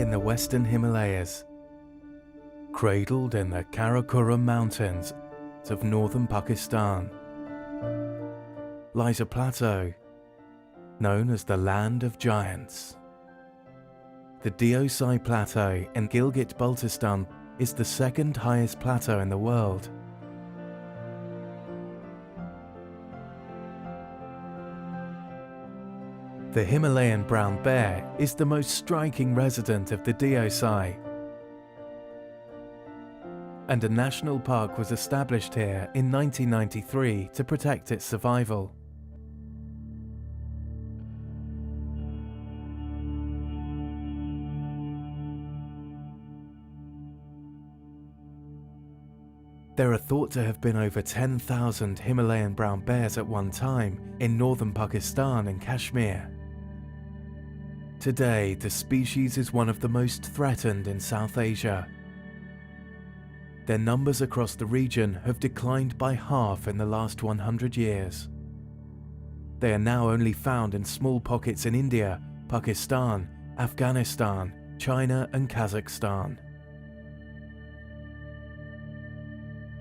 in the western Himalayas. Cradled in the Karakoram Mountains of northern Pakistan, lies a plateau known as the Land of Giants. The Deosai Plateau in Gilgit-Baltistan is the second highest plateau in the world. The Himalayan brown bear is the most striking resident of the Deosai, and a national park was established here in 1993 to protect its survival. There are thought to have been over 10,000 Himalayan brown bears at one time in northern Pakistan and Kashmir. Today, the species is one of the most threatened in South Asia. Their numbers across the region have declined by half in the last 100 years. They are now only found in small pockets in India, Pakistan, Afghanistan, China and Kazakhstan.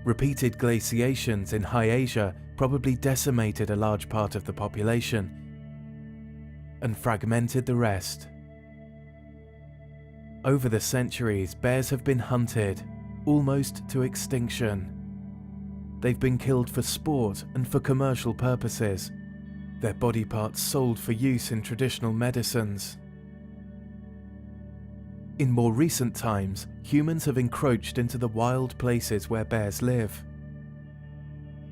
Repeated glaciations in High Asia probably decimated a large part of the population and fragmented the rest. Over the centuries, bears have been hunted, almost to extinction. They've been killed for sport and for commercial purposes, their body parts sold for use in traditional medicines. In more recent times, humans have encroached into the wild places where bears live.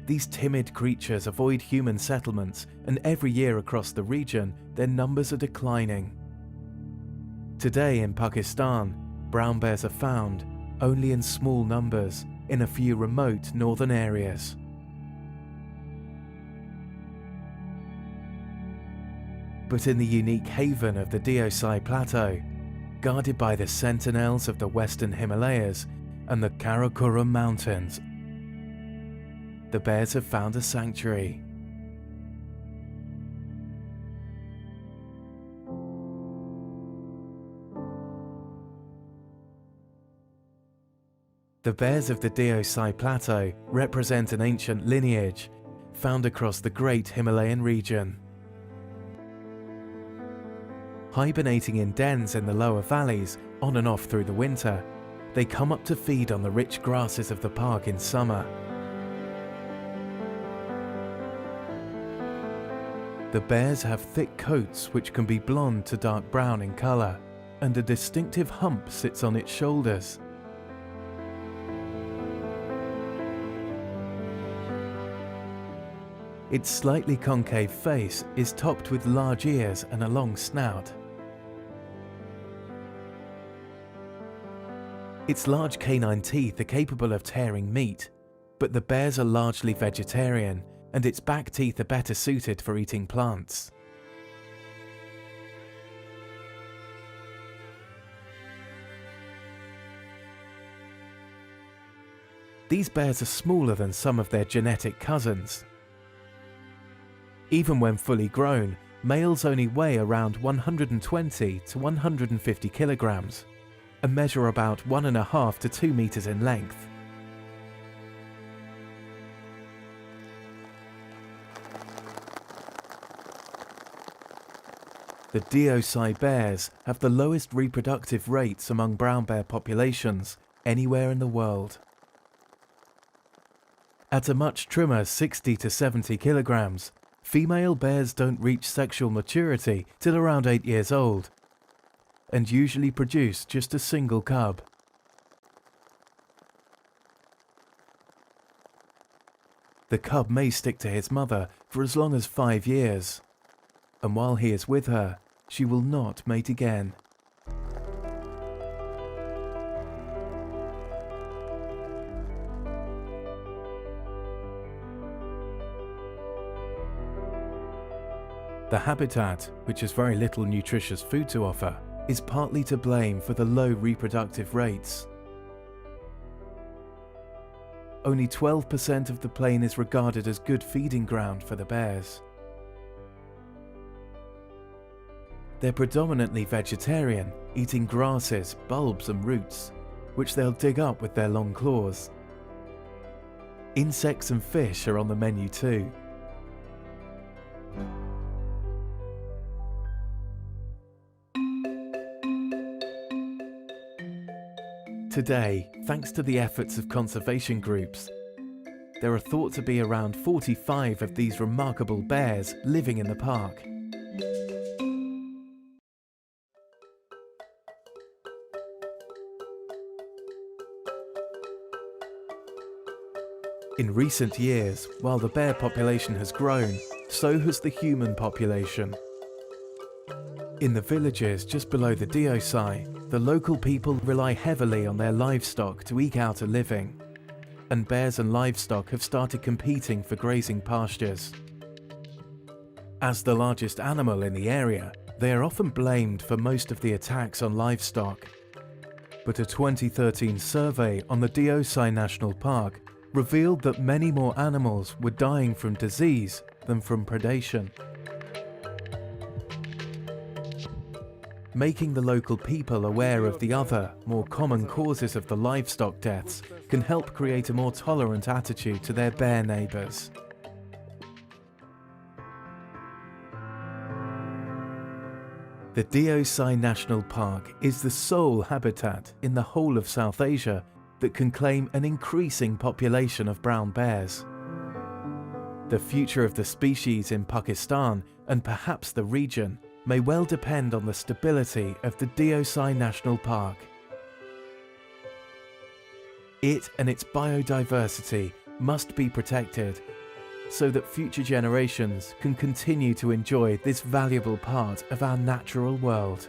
These timid creatures avoid human settlements, and every year across the region, their numbers are declining. Today in Pakistan, brown bears are found only in small numbers in a few remote northern areas. But in the unique haven of the Deosai Plateau, guarded by the sentinels of the western Himalayas and the Karakoram Mountains, the bears have found a sanctuary. The bears of the Deosai Plateau represent an ancient lineage found across the great Himalayan region. Hibernating in dens in the lower valleys on and off through the winter, they come up to feed on the rich grasses of the park in summer. The bears have thick coats which can be blonde to dark brown in colour, and a distinctive hump sits on its shoulders. Its slightly concave face is topped with large ears and a long snout. Its large canine teeth are capable of tearing meat, but the bears are largely vegetarian, and its back teeth are better suited for eating plants. These bears are smaller than some of their genetic cousins. Even when fully grown, males only weigh around 120 to 150 kilograms and measure about 1.5 to 2 meters in length. The Deosai bears have the lowest reproductive rates among brown bear populations anywhere in the world. At a much trimmer 60 to 70 kilograms, female bears don't reach sexual maturity till around 8 years old, and usually produce just a single cub. The cub may stick to his mother for as long as 5 years, and while he is with her, she will not mate again. The habitat, which has very little nutritious food to offer, is partly to blame for the low reproductive rates. Only 12% of the plain is regarded as good feeding ground for the bears. They're predominantly vegetarian, eating grasses, bulbs and roots, which they'll dig up with their long claws. Insects and fish are on the menu too. Today, thanks to the efforts of conservation groups, there are thought to be around 45 of these remarkable bears living in the park. In recent years, while the bear population has grown, so has the human population. In the villages just below the Deosai, the local people rely heavily on their livestock to eke out a living, and bears and livestock have started competing for grazing pastures. As the largest animal in the area, they are often blamed for most of the attacks on livestock. But a 2013 survey on the Deosai National Park revealed that many more animals were dying from disease than from predation. Making the local people aware of the other, more common causes of the livestock deaths can help create a more tolerant attitude to their bear neighbours. The Deosai National Park is the sole habitat in the whole of South Asia that can claim an increasing population of brown bears. The future of the species in Pakistan, and perhaps the region, may well depend on the stability of the Deosai National Park. It and its biodiversity must be protected so that future generations can continue to enjoy this valuable part of our natural world.